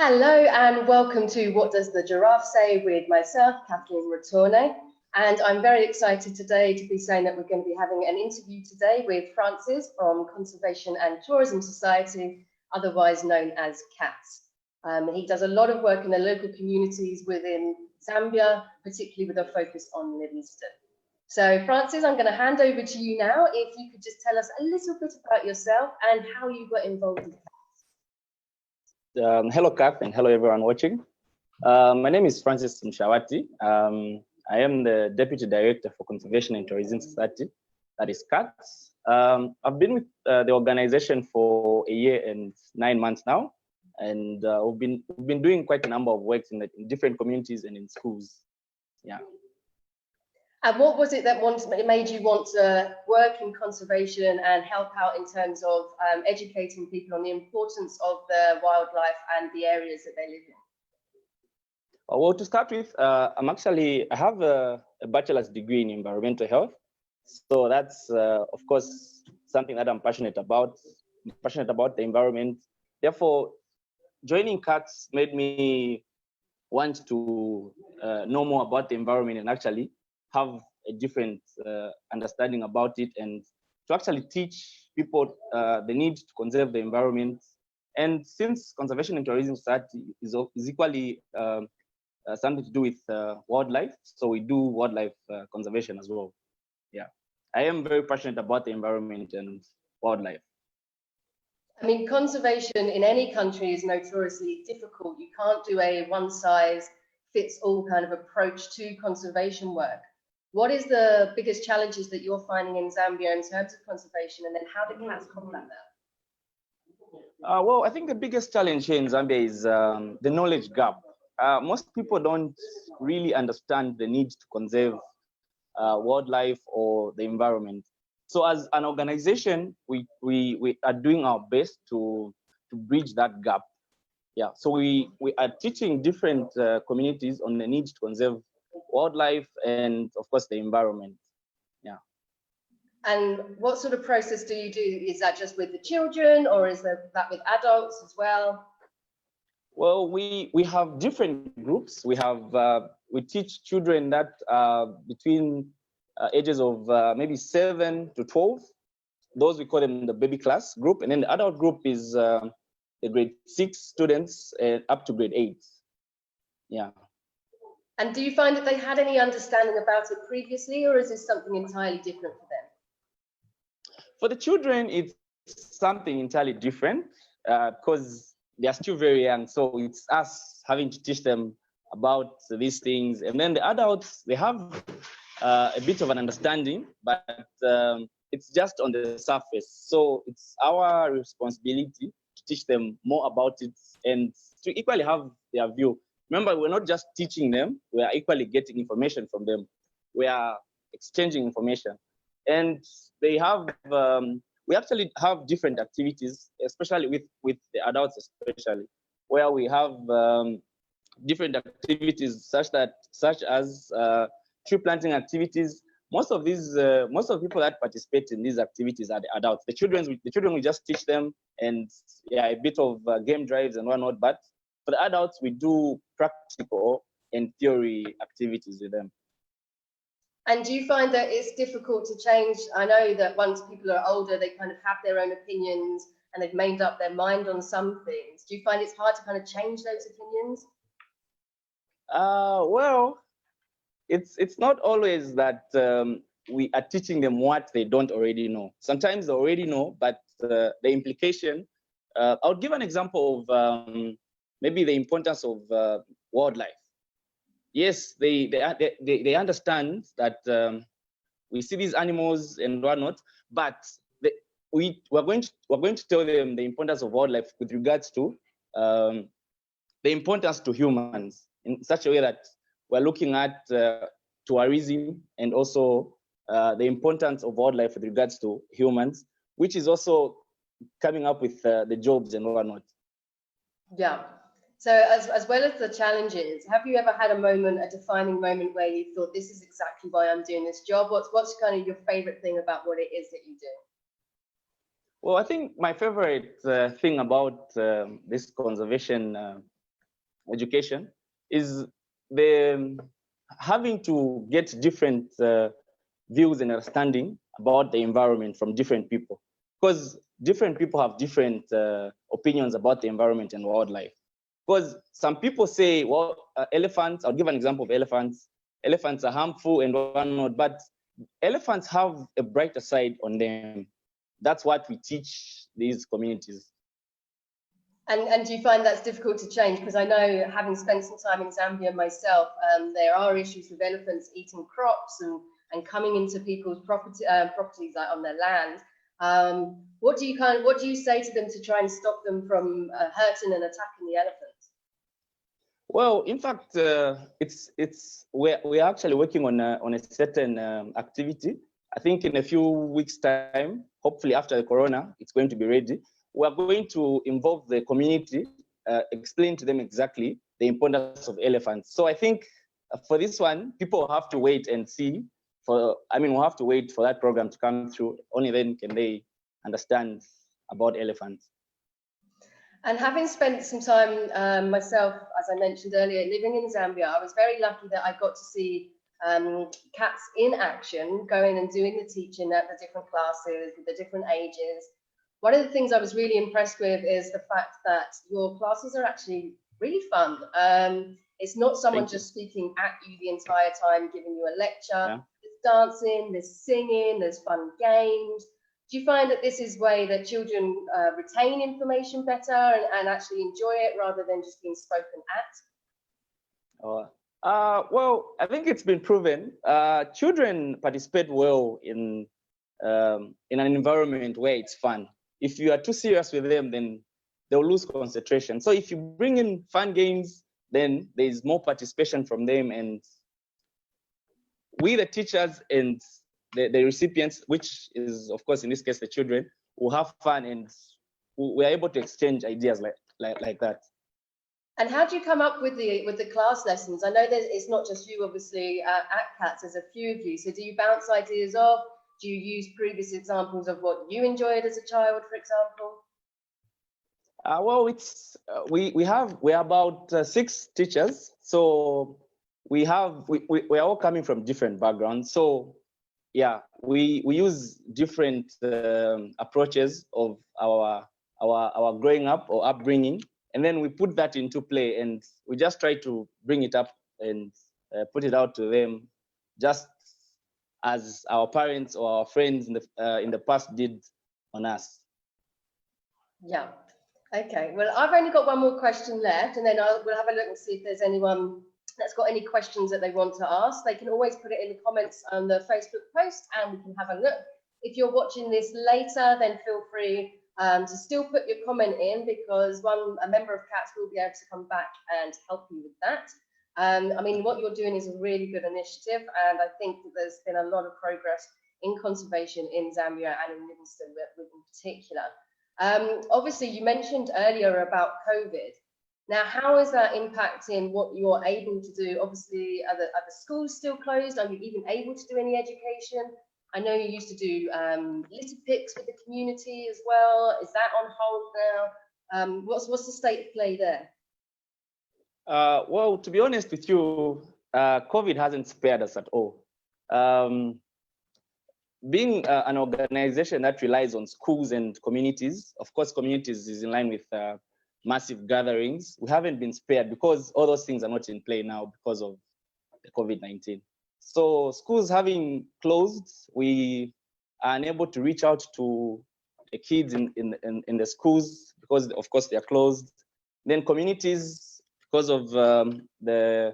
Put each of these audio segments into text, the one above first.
Hello and welcome to What Does the Giraffe Say with myself, Kathleen Retourne. And I'm very excited today to be saying that we're going to be having an interview today with Francis from Conservation and Tourism Society, otherwise known as CATS. He does a lot of work in the local communities within Zambia, particularly with a focus on Livingstone. So Francis, I'm going to hand over to you now. If you could just tell us a little bit about yourself and how you got involved in CATS. Hello, Kath, and hello, everyone watching. My name is Francis Mshawati. I am the Deputy Director for Conservation and Tourism Society, that is CATS. I've been with the organization for a year and 9 months now, and we've been doing quite a number of works in different communities and in schools. Yeah. And what was it that made you want to work in conservation and help out in terms of educating people on the importance of the wildlife and the areas that they live in? Well, to start with, I have a bachelor's degree in environmental health. So that's, of course, something that I'm passionate about. I'm passionate about the environment. Therefore, joining CATS made me want to know more about the environment and actually have a different understanding about it, and to actually teach people the need to conserve the environment. And since Conservation and Tourism Society is equally something to do with wildlife, so we do wildlife conservation as well. Yeah, I am very passionate about the environment and wildlife. I mean, conservation in any country is notoriously difficult. You can't do a one-size-fits-all kind of approach to conservation work. What is the biggest challenges that you're finding in Zambia in terms of conservation, and then how do CATS combat that? Well, I think the biggest challenge here in Zambia is the knowledge gap. Most people don't really understand the need to conserve wildlife or the environment. So as an organization, we are doing our best to bridge that gap. Yeah, so we are teaching different communities on the need to conserve wildlife and, of course, the environment. Yeah. And what sort of process do you do? Is that just with the children, or is that with adults as well? Well, we have different groups. We teach children that between ages of maybe 7 to 12. Those we call them the baby class group, and then the adult group is the grade 6 students up to grade 8. Yeah. And do you find that they had any understanding about it previously, or is this something entirely different for them? For the children, it's something entirely different because they are still very young. So it's us having to teach them about these things. And then the adults, they have a bit of an understanding, but it's just on the surface. So it's our responsibility to teach them more about it and to equally have their view. Remember, we're not just teaching them, we are equally getting information from them. We are exchanging information. And they have, we actually have different activities, especially with the adults especially, where we have different activities such as tree planting activities. Most of people that participate in these activities are the adults. The children we just teach them, and yeah, a bit of game drives and whatnot, but for the adults, we do practical and theory activities with them. And do you find that it's difficult to change? I know that once people are older, they kind of have their own opinions and they've made up their mind on some things. Do you find it's hard to kind of change those opinions? Well, it's not always that we are teaching them what they don't already know. Sometimes they already know, but the implication, I'll give an example of maybe the importance of wildlife. Yes, they understand that we see these animals and whatnot, but we're going to tell them the importance of wildlife with regards to the importance to humans in such a way that we're looking at tourism and also the importance of wildlife with regards to humans, which is also coming up with the jobs and whatnot. Yeah. So as well as the challenges, have you ever had a defining moment where you thought, this is exactly why I'm doing this job? What's kind of your favorite thing about what it is that you do? Well, I think my favorite thing about this conservation education is the having to get different views and understanding about the environment from different people, because different people have different opinions about the environment and wildlife. Because some people say, well, elephants, I'll give an example of elephants. Elephants are harmful and whatnot, but elephants have a brighter side on them. That's what we teach these communities. And do you find that's difficult to change? Because I know, having spent some time in Zambia myself, there are issues with elephants eating crops and coming into people's properties, like on their land. What do you say to them to try and stop them from hurting and attacking the elephants? Well, in fact, we're actually working on a certain activity. I think in a few weeks' time, hopefully after the corona, it's going to be ready. We're going to involve the community, explain to them exactly the importance of elephants. So I think for this one, people have to wait and see. We'll have to wait for that program to come through. Only then can they understand about elephants. And having spent some time myself, as I mentioned earlier, living in Zambia, I was very lucky that I got to see cats in action, going and doing the teaching at the different classes with the different ages. One of the things I was really impressed with is the fact that your classes are actually really fun. It's not someone just speaking at you the entire time, giving you a lecture. Yeah. There's dancing, there's singing, there's fun games. Do you find that this is a way that children retain information better and actually enjoy it rather than just being spoken at? Well, I think it's been proven. Children participate well in an environment where it's fun. If you are too serious with them, then they'll lose concentration. So if you bring in fun games, then there's more participation from them, and we, the teachers and the recipients, which is, of course, in this case, the children, will have fun, and we are able to exchange ideas like that. And how do you come up with the class lessons? I know that it's not just you, obviously, at CATS, there's a few of you. So do you bounce ideas off? Do you use previous examples of what you enjoyed as a child, for example? Well, it's we are about 6 teachers, so we are all coming from different backgrounds. So yeah, we use different approaches of our growing up or upbringing, and then we put that into play, and we just try to bring it up and put it out to them, just as our parents or our friends in the past did on us. Yeah. Okay. Well, I've only got one more question left, and then we'll have a look and see if there's anyone that's got any questions that they want to ask. They can always put it in the comments on the Facebook post, and we can have a look. If you're watching this later, then feel free to still put your comment in, because a member of CATS will be able to come back and help you with that. What you're doing is a really good initiative, and I think that there's been a lot of progress in conservation in Zambia and in Livingstone in particular. Obviously, you mentioned earlier about COVID. Now, how is that impacting what you're able to do? Obviously, are the schools still closed? Are you even able to do any education? I know you used to do litter picks with the community as well. Is that on hold now? What's the state of play there? Well, to be honest with you, COVID hasn't spared us at all. Being an organization that relies on schools and communities, of course, communities is in line with massive gatherings. We haven't been spared because all those things are not in play now because of the COVID-19. So schools having closed, we are unable to reach out to the kids in the schools because, of course, they are closed. Then communities, because of the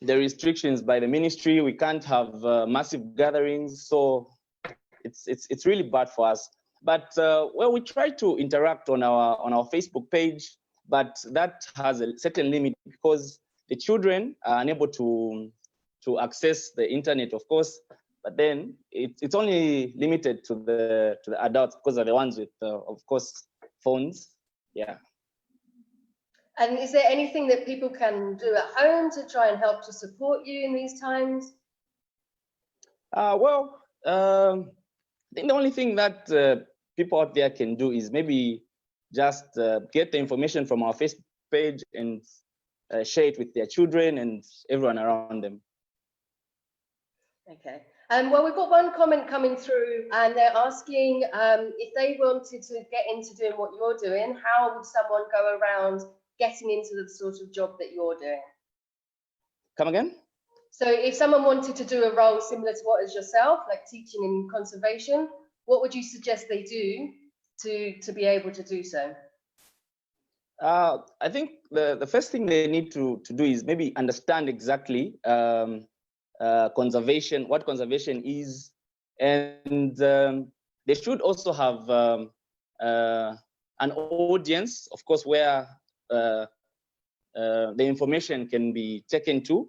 restrictions by the ministry, we can't have massive gatherings. So it's really bad for us. But well, we try to interact on our Facebook page, but that has a certain limit because the children are unable to access the internet, of course. But then it's only limited to the adults because they're the ones with, of course, phones. Yeah. And is there anything that people can do at home to try and help to support you in these times? Well, I think the only thing that people out there can do is maybe just get the information from our page and share it with their children and everyone around them. Okay. Well, we've got one comment coming through, and they're asking if they wanted to get into doing what you're doing, how would someone go around getting into the sort of job that you're doing? Come again? So if someone wanted to do a role similar to what is yourself, like teaching in conservation, what would you suggest they do to be able to do so? I think the first thing they need to do is maybe understand exactly conservation, what conservation is, and they should also have an audience, of course, where the information can be taken to.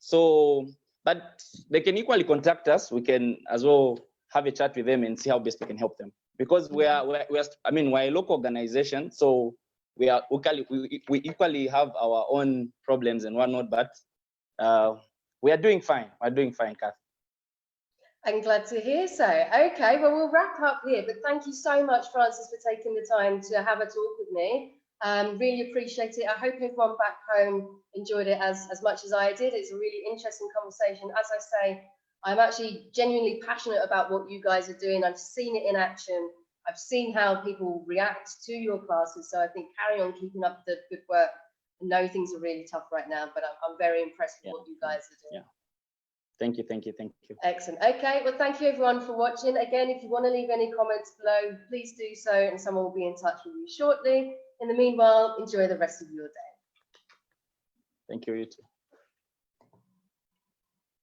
So, but they can equally contact us. We can as well have a chat with them and see how best we can help them. Because we're a local organization, so we equally have our own problems and whatnot, but we are doing fine. We're doing fine, Kath. I'm glad to hear so. Okay, well, we'll wrap up here, but thank you so much, Francis, for taking the time to have a talk with me. Really appreciate it. I hope everyone back home enjoyed it as much as I did. It's a really interesting conversation. As I say, I'm actually genuinely passionate about what you guys are doing. I've seen it in action. I've seen how people react to your classes. So I think carry on keeping up the good work. I know things are really tough right now, but I'm very impressed with what you guys are doing. Yeah. Thank you, thank you, thank you. Excellent. Okay, well, thank you everyone for watching. Again, if you want to leave any comments below, please do so, and someone will be in touch with you shortly. In the meanwhile, enjoy the rest of your day. Thank you, you too.